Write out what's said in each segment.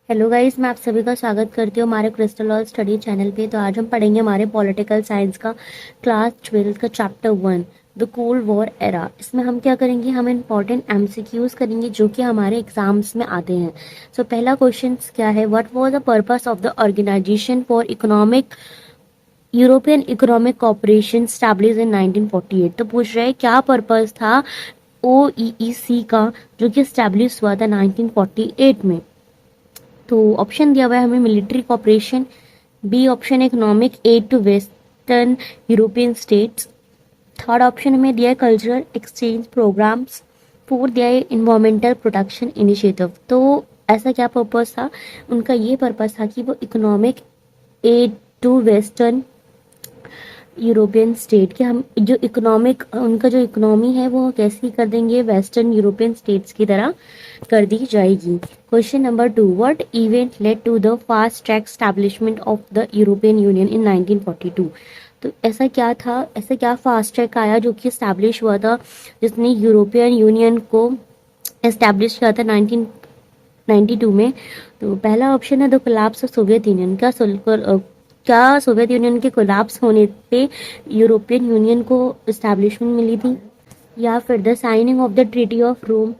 Hello guys, मैं आप सभी का स्वागत करती हूँ हमारे क्रिस्टल लॉ स्टडी चैनल पे। तो आज हम पढ़ेंगे हमारे पॉलिटिकल साइंस का क्लास 12 का chapter 1 the cold war era. इसमें हम क्या करेंगे, हम इंपॉर्टेंट एमसीक्यूज करेंगे जो कि हमारे एग्जाम्स में आते हैं। सो पहला क्वेश्चन क्या है, what was the purpose of the organisation for economic European economic cooperation establish in 1948। तो पूछ रहे हैं क्या पर्पस था OEEC का जो कि स्टैब्लिश हुआ था 1948 में। तो ऑप्शन दिया हुआ है हमें military cooperation, B option economic aid to western European states, third option हमें दिया है कल्चरल एक्सचेंज प्रोग्राम्स, फोर्थ दिया है इन्वायरमेंटल प्रोटेक्शन इनिशिएटिव। तो ऐसा क्या पर्पस था उनका, ये पर्पस था कि वो economic aid to western European state के, हम जो इकोनॉमिक उनका जो इकोनॉमी है वो कैसी कर देंगे, वेस्टर्न यूरोपियन स्टेट्स की तरह कर दी जाएगी। Question number 2, what event led to the fast track establishment of the European Union in 1942। तो ऐसा क्या था, ऐसा क्या फास्ट ट्रैक आया जो कि स्टैब्लिश हुआ था, जिसने यूरोपियन यूनियन को एस्टैब्लिश किया था 1992 में। तो पहला ऑप्शन है the collapse of Soviet Union. क्या सोवियत यूनियन के कोलैप्स होने पे यूरोपियन यूनियन को इस्टेब्लिशमेंट मिली थी, या फिर the signing of the treaty of Rome.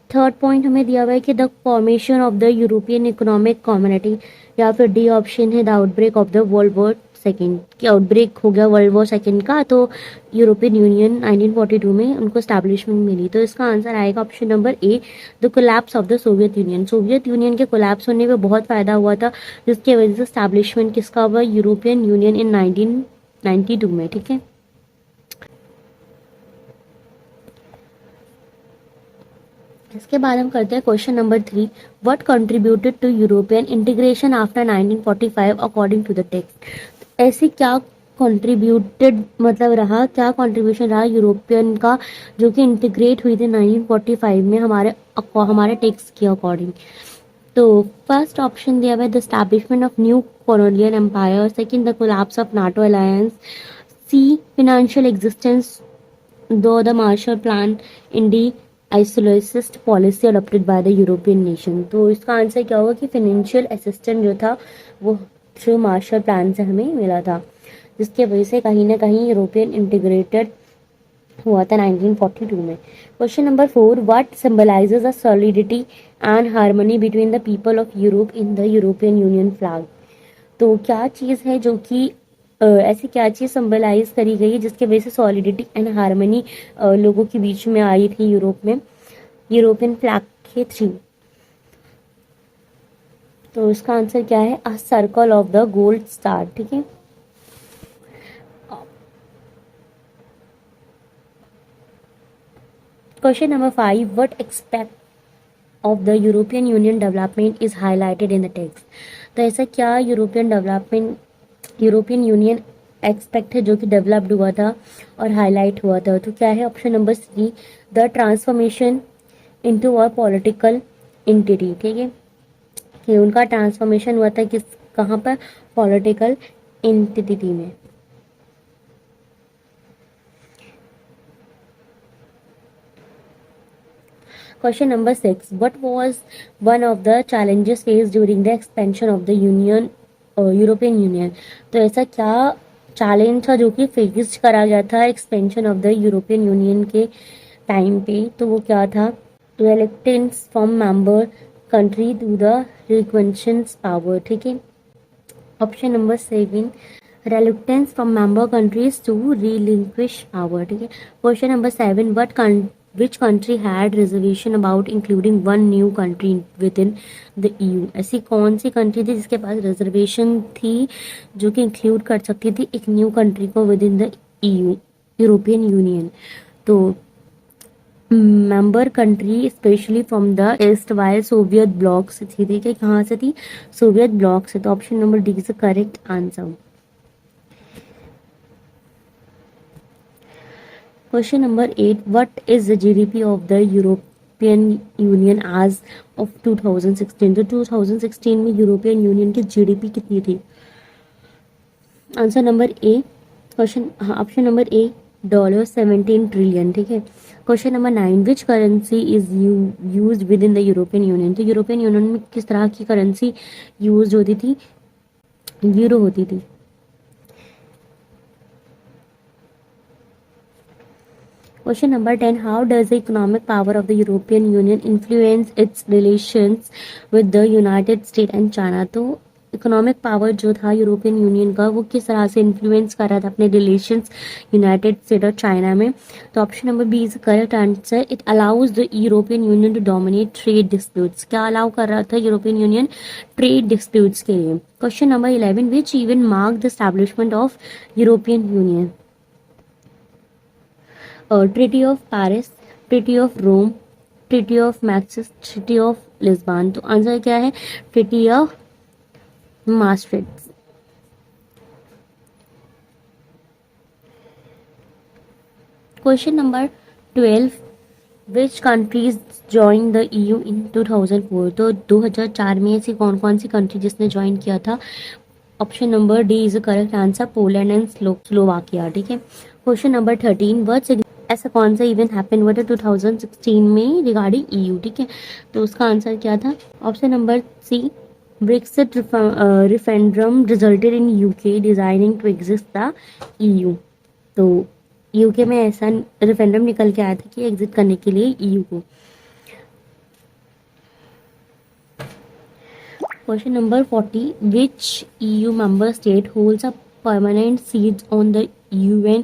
Third point हमें दिया हुआ है कि the formation of the European economic community, या फिर डी ऑप्शन है the outbreak of the world war second, कि आउटब्रेक हो गया वर्ल्ड वॉर सेकेंड का तो यूरोपियन यूनियन 1942 में उनको स्टैब्लिशमेंट मिली। तो इसका आंसर आएगा option number A, the collapse of the Soviet union. Soviet Union के कोलैप्स होने में बहुत फायदा हुआ था, जिसकी वजह से स्टैब्लिशमेंट किसका हुआ, यूरोपियन यूनियन इन 1992 में। ठीक है, इसके बाद हम करते हैं question number 3, what contributed to European integration after 1945 according to the text. ऐसे क्या कंट्रीब्यूटेड मतलब रहा, क्या कंट्रीब्यूशन रहा यूरोपियन का जो कि इंटीग्रेट हुई थी 1945 में हमारे टेक्स्ट के अकॉर्डिंग। तो फर्स्ट ऑप्शन दिया हुआ है the establishment of new colonial empire, second the collapse of NATO alliance, C financial existence though the Marshall plan, in D isolationist policy adopted by the European nation. तो इसका answer क्या होगा कि financial assistance जो था वो through Marshall plan से हमें मिला था, जिसके वजह से कहीं ना कहीं यूरोपियन इंटीग्रेटेड हुआ था 1942 में। Question number 4, what symbolises the solidity and harmony between the people of Europe in the European union flag. तो क्या चीज़ है जो कि ऐसी क्या चीज़ सिंबलाइज करी गई है जिसकी वजह से सॉलिडिटी एंड हार्मनी लोगों के बीच में आई थी यूरोप में, यूरोपियन फ्लैग के थ्रू। तो इसका आंसर क्या है, a circle of the gold star. ठीक है, question number 5, what expect of the European union development is highlighted in the text. तो ऐसा क्या यूरोपियन यूनियन एक्सपेक्ट है जो कि डेवलप्ड हुआ था और हाईलाइट हुआ था। तो क्या है option number 3, the transformation into a political entity. ठीक है, कि उनका ट्रांसफॉर्मेशन हुआ था किस, कहाँ पर, पॉलिटिकल एंटिटी में। Question number 6, what was one of the challenges faced during the expansion of the European Union. तो ऐसा क्या चैलेंज था जो कि फेस करा गया था expansion of the European Union के टाइम पे। तो वो क्या था, reluctance from member country to the requisitions power. ठीक है, option number 7, reluctance from member countries to relinquish power। ठीक है, question number 7, which country had reservation about including one new country within the EU। ऐसी कौन सी country थी जिसके पास reservation थी जो कि इंक्लूड कर सकती थी एक न्यू कंट्री को within the EU, European Union. तो member country specially from the east while Soviet bloc से थी। ठीक है, कहाँ से थी, सोवियत ब्लॉक से। तो option number D is the correct answer. Question number 8, what is the GDP of the European Union as of 2016। तो 2016 में यूरोपियन यूनियन की जीडीपी कितनी थी। Answer number A, question option number A $17 trillion. ठीक है, question number 9, which currency is used with in the European Union. तो European union में किस तरह की करेंसी यूज होती थी? यूरो होती थी। Question number 10, how does the economic power of the European union influence it's relations with the United state and China. तो इकोनॉमिक पावर जो था यूरोपियन यूनियन का, वो किस तरह से इन्फ्लुएंस कर रहा था अपने रिलेशंस यूनाइटेड स्टेट और चाइना में? तो option number B is correct answer. It allows the European Union to dominate trade disputes. क्या अलाउ कर रहा था यूरोपियन यूनियन? ट्रेड डिस्प्यूट्स के लिए। Question number 11, which even mark the establishment of European Union? Treaty of Paris, treaty of Rome, treaty of Maxis, treaty of Lisbon. तो answer क्या है? Treaty of maastricht। Question number 12, which countries join the EU इन 2004। तो 2004 में ऐसी कौन कौन सी country जिसने join किया था? Option number D is correct answer, Poland and Slovakia. ठीक है। क्वेश्चन नंबर 13, वर्ड ऐसा कौन सा इवेंट हैपन हुआ था 2016 में रिगार्डिंग EU? ठीक है। तो उसका आंसर क्या था? Option number C, Brexit referendum resulted in UK designing to exist the EU। तो UK में ऐसा रेफरेंडम निकल के आया था कि एग्जिट करने के लिए EU को। Question number 40, which EU member state holds a permanent seat on the UN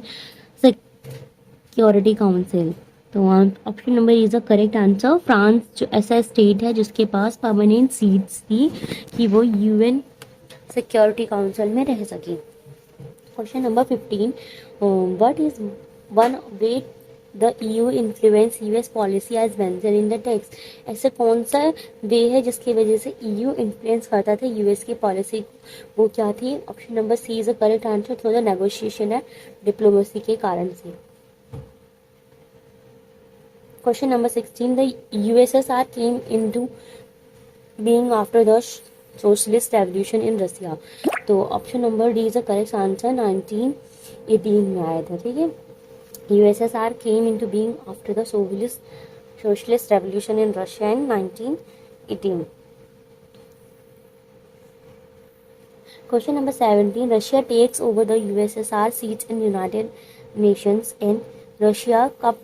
security council. तो option number is the correct answer. France जो ऐसा स्टेट है जिसके पास परमानेंट सीट्स थी कि वो UN सिक्योरिटी काउंसिल में रह सके। Question number 15, what is one way the EU influence US policy as mentioned in the text. ऐसे कौन सा वे है जिसकी वजह से EU इन्फ्लुएंस करता था US की पॉलिसी? वो क्या थी? Option number C is the correct answer, through the negotiation है, डिप्लोमेसी के कारण से। Question number 16, the USSR came into being after the socialist revolution in Russia. तो option number D is the correct answer, 1918 में आया था। ठीक है। USSR came into being after the socialist revolution in Russia in 1918। Question number 17, Russia takes over the USSR seats in United Nations and Russia कब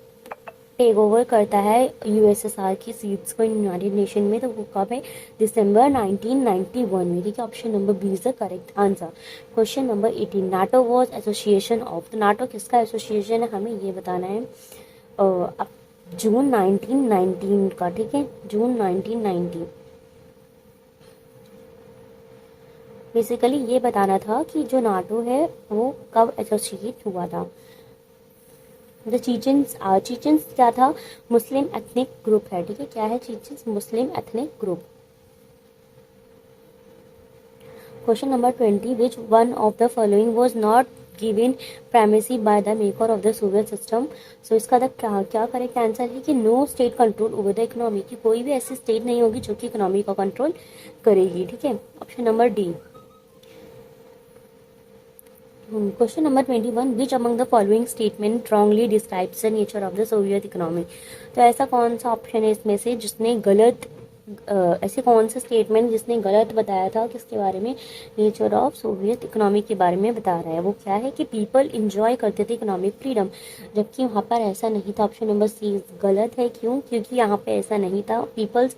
take over करता है USSR की seats को यूनाइटेड नेशन में? तो वो कब है? दिसंबर 1991 में। ठीक है। Option number B is the correct answer. Question number 18, NATO was association of. तो नाटो किसका एसोसिएशन है, हमें ये बताना है। अब जून 1919 का। ठीक है। जून 1919। बेसिकली ये बताना था कि जो नाटो है वो कब एसोसिएट हुआ था। द चीचेंस क्या था? मुस्लिम एथनिक ग्रुप है। ठीक है। क्या है Chechens? Muslim ethnic group. Question number 20, which one of the following was not given primacy by the maker of the Soviet system. So इसका क्या करेक्ट आंसर है कि no state control over the economy, की कोई भी ऐसी state नहीं होगी जो कि इकोनॉमी का कंट्रोल करेगी। ठीक है। Option number D. Question number 21, which among the following statement wrongly describes the nature of the Soviet economy. तो ऐसा कौन सा ऑप्शन है इसमें से जिसने गलत ऐसे कौन सा स्टेटमेंट जिसने गलत बताया था किसके बारे में? नेचर ऑफ सोवियत इकोनॉमी के बारे में बता रहा है। वो क्या है कि पीपल इंजॉय करते थे इकोनॉमिक फ्रीडम, जबकि वहाँ पर ऐसा नहीं था। ऑप्शन नंबर सी गलत है। क्यों? क्योंकि यहाँ पे ऐसा नहीं था। पीपल्स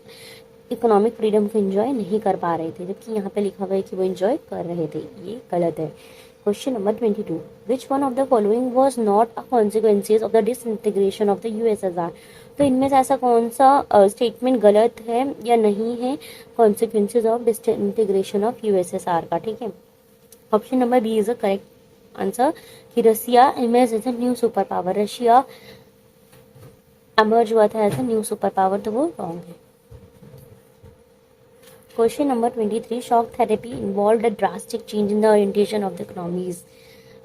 इकोनॉमिक फ्रीडम को एंजॉय नहीं कर पा रहे थे, जबकि यहाँ पे लिखा हुआ है कि वो एंजॉय कर रहे थे। ये गलत है। Question number 22, which one of the following was not a consequences of the disintegration of the USSR। तो इनमें से ऐसा कौन सा स्टेटमेंट गलत है या नहीं है consequences of disintegration of USSR का? ठीक है। Option number B is the correct answer कि Russia emerge as a new super power. Russia emerge हुआ था as a new super power, तो वो रॉन्ग है। Question number 23, shock therapy involve a drastic change in the orientation of the economies.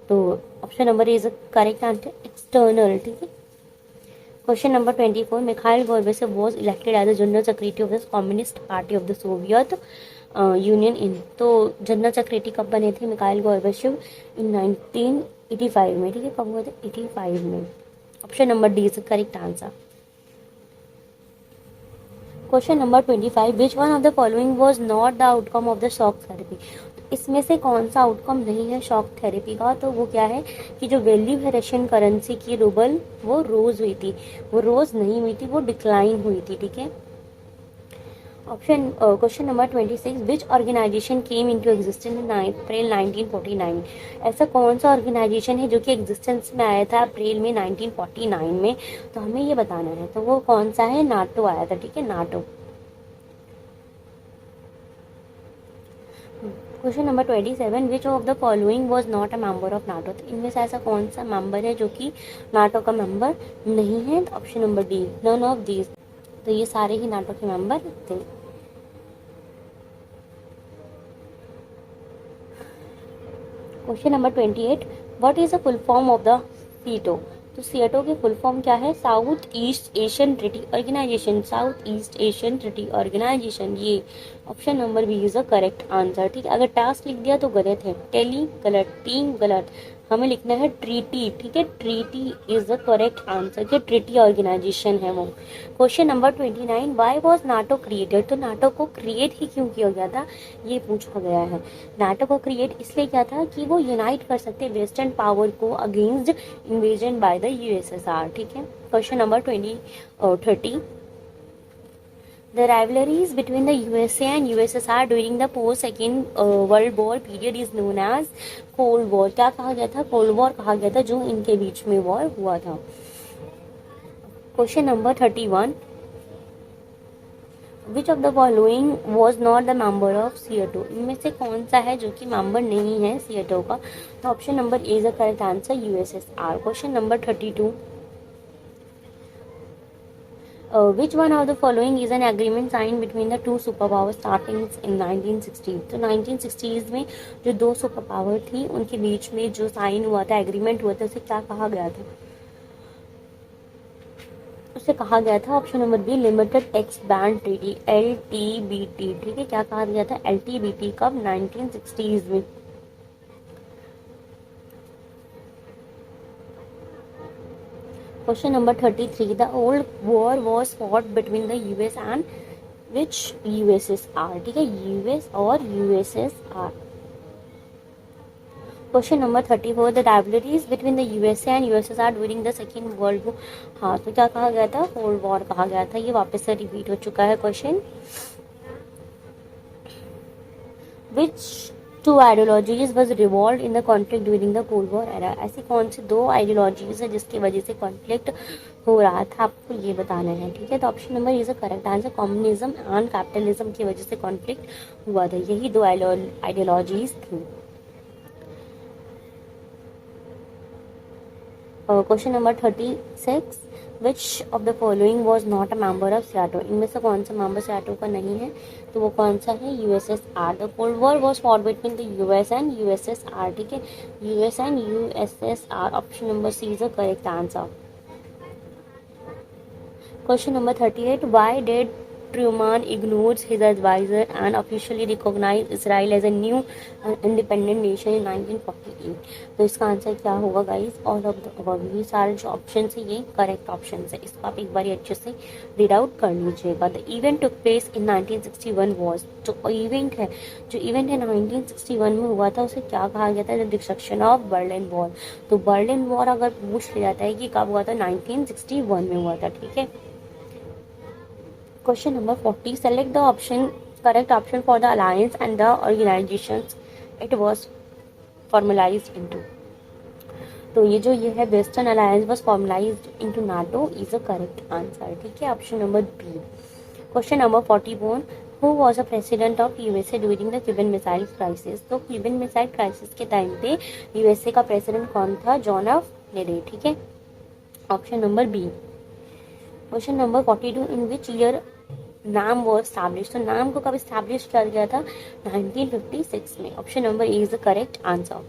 तो option number is correct answer, external. ठीक है। Question number 24, Mikhail Gorbachev was elected as a general secretary of the communist party of the Soviet Union in. तो general secretary कब बने थे Mikhail Gorbachev? इन 1985 में। ठीक है। कब हुआ था? 85 में। Option number D is the correct answer. Question number 25, which one of the following was not the outcome of the shock therapy. इसमें से कौन सा आउटकम नहीं है शॉक थेरेपी का, तो वो क्या है कि जो वैल्यू है रशियन करेंसी की रूबल वो रोज हुई थी, वो रोज नहीं हुई थी, वो डिक्लाइन हुई थी, ठीक है। Option question number 26, which organization came into existence in April 1949। ऐसा कौन सा ऑर्गेनाइजेशन है जो कि एग्जिस्टेंस में आया था अप्रैल में 1949 में, तो हमें ये बताना है, तो वो कौन सा है, नाटो आया था, ठीक है, NATO. Question number 27, which of the following was not a member of NATO. तो इनमें से ऐसा कौन सा मेंबर है जो कि नाटो का मेंबर नहीं है, तो option number D, none of these. तो ये सारे ही नाटो के मेंबर थे। Question number 28, what is the full form of the SEATO. तो सीएटो की फुल फॉर्म क्या है, South East Asian treaty organization, South East Asian treaty organization, ये option number B is the correct answer, ठीक है। अगर task लिख दिया तो गलत है, टेली गलत, टीम गलत, हमें लिखना है ट्रीटी, ठीक है, treaty is the correct answer, कि ट्रीटी ऑर्गेनाइजेशन है वो। Question number 29, why was NATO created. तो नाटो को क्रिएट ही क्यों किया गया था, ये पूछा गया है। नाटो को क्रिएट इसलिए किया था कि वो यूनाइट कर सकते वेस्टर्न पावर को against invasion by the USSR, ठीक है। Question number 30, the rivalries between the USA and USSR during the post Second World War period is known as Cold War। क्या कहा गया था, कोल्ड वॉर कहा गया था जो इनके बीच में वॉर हुआ था। Question number 31, which of the following was not the member of SEATO. इनमें से कौन सा है जो कि मेंबर नहीं है सीएटो का, तो option number A is the correct answer, USSR. Question number 32, which one of the following is an agreement signed between the two superpowers starting in 1960। तो 1960s में जो दो सुपर पावर थी उनके बीच में जो साइन हुआ था, एग्रीमेंट हुआ था, उसे क्या कहा गया था, उसे कहा गया था ऑप्शन नंबर बी, लिमिटेड टेक्स बैंड ट्रीटी, LTBT, ठीक है। क्या कहा गया था, LTBT, कब, 1960s में। Question number 33, the old war was fought between the US and which USSR, ठीक है, यूएस और USSR. Question number 34, the rivalries between the USA and USSR during the second world war. हाँ, तो क्या कहा गया था, कोल्ड वॉर कहा गया था, ये वापस से रिपीट हो चुका है question. Which two ideologies was revolve in the conflict during the cold war era. ऐसी कौन सी दो आइडियोलॉजीज है जिसकी वजह से कॉन्फ्लिक्ट हो रहा था, आपको ये बताना है, ठीक है। तो option number is the correct answer, communism and capitalism की वजह से कॉन्फ्लिक्ट हुआ था, यही दो आइडियोलॉजीज थी। Question number 36, which of the following was not a member of SEATO. इनमें से कौन सा मेंबर सीएटो का नहीं है, तो वो कौन सा है, USSR. The cold war was fought between the US and USSR, ठीक है, US and USSR. Option number C is the correct answer. Question number 38, why did Truman ignores his advisor and officially recognized Israel as a new independent nation in 1948। तो इसका answer क्या होगा guys, all of the above. ये सारे जो option है ये correct option है, इसको आप एक बार अच्छे से रीड आउट कर लीजिएगा। The event took place in 1961 was, जो इवेंट है 1961 में हुआ था उसे क्या कहा गया था, the destruction of Berlin wall. तो बर्लिन वॉर अगर पूछ लिया जाता है कि कब हुआ था, 1961 में हुआ था, ठीक है। Question number 40, select the correct option for the alliance and the organizations it was formalized into। तो ये है western alliance was formalized into NATO is the correct answer, ठीक है, option number B. Question number 41, who was the president of USA during the Cuban Missile Crisis। तो Cuban missile crisis के time पे USA का president कौन था, John F Kennedy, ठीक है, option number B. Question number 42, in which year NAM was establish. तो NAM को कब स्टैब्लिश किया गया था, 1956 में, option number A is the correct answer.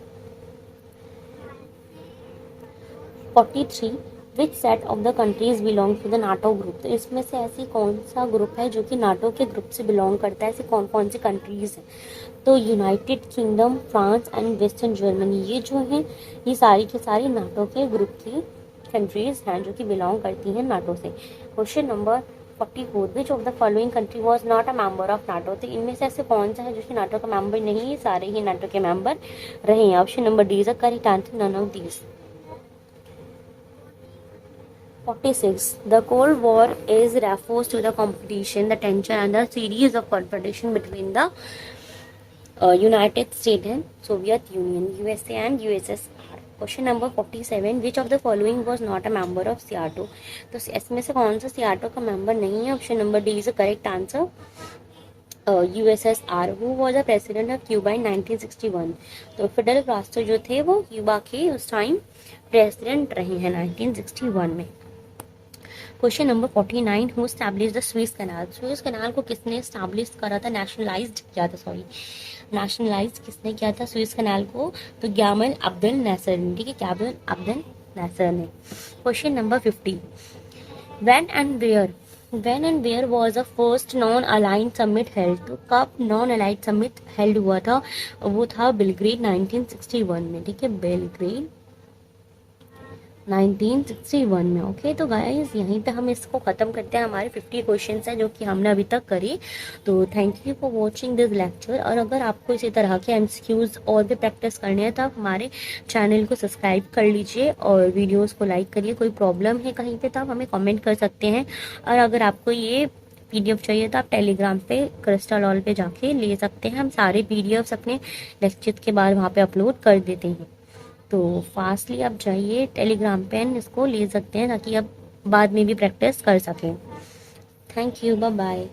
43, which set of the countries belong to the NATO group. तो इसमें से ऐसी कौन सा ग्रुप है जो कि नाटो के ग्रुप से बिलोंग करता है, ऐसी कौन कौन सी कंट्रीज हैं, तो United kingdom, France and western Germany, ये जो है ये सारी की सारी नाटो के ग्रुप की कंट्रीज हैं जो कि बिलोंग करती हैं नाटो से। Question number 44, which of the following country was not a member of NATO. तो इनमें से ऐसे कौन सा है जो कि नाटो का मेंबर नहीं है, सारे ही नाटो के मेंबर रहे हैं। Option number D is the correct answer, none of these. 46. The Cold War is refers to the competition, the tension, and the series of confrontation between the United States and Soviet Union, USA and USSR. Question number 47. Which of the following was not a member of SEATO? तो इसमें से कौन सा सियाटो का member नहीं है? Option number D is the correct answer, USSR. Who was the president of Cuba in 1961? तो Fidel Castro जो थे वो क्यूबा के उस टाइम प्रेसिडेंट रहे हैं 1961 में। Question number 49, who establish the Swiss canal. Swiss canal को किसने एस्टैब्लिश करा था, नेशनलाइज्ड किया था, सॉरी नेशनलाइज किसने किया था स्विस कैनाल को? तो ग्यामल अब्दुल नासर ने, ठीक है, ग्यामल अब्दुल नासर ने। Question number 50, when and where was the first non aligned summit held. तो कब नॉन अलाइंड समिट हेल्ड हुआ था? वो था बेलग्रेड 1961 में, ठीक है, बेलग्रेड 1961 में। ओके, तो गाइस यहीं पे हम इसको ख़त्म करते हैं। हमारे 50 क्वेश्चन हैं जो कि हमने अभी तक करे। तो thank you for watching this lecture. और अगर आपको इसी तरह के एमसीक्यूज और भी प्रैक्टिस करने हैं तो आप हमारे चैनल को सब्सक्राइब कर लीजिए और वीडियोस को लाइक करिए। कोई प्रॉब्लम है कहीं पे तो आप हमें कमेंट कर सकते हैं। और अगर आपको ये PDF चाहिए तो आप टेलीग्राम पे क्रिस्टल ऑल पे जाके ले सकते हैं। हम सारे PDFs अपने लेक्चर के बाद वहाँ पे अपलोड कर देते हैं। तो फास्टली आप जाइए टेलीग्राम पे इसको ले सकते हैं ताकि आप बाद में भी प्रैक्टिस कर सकें। Thank you, bye bye.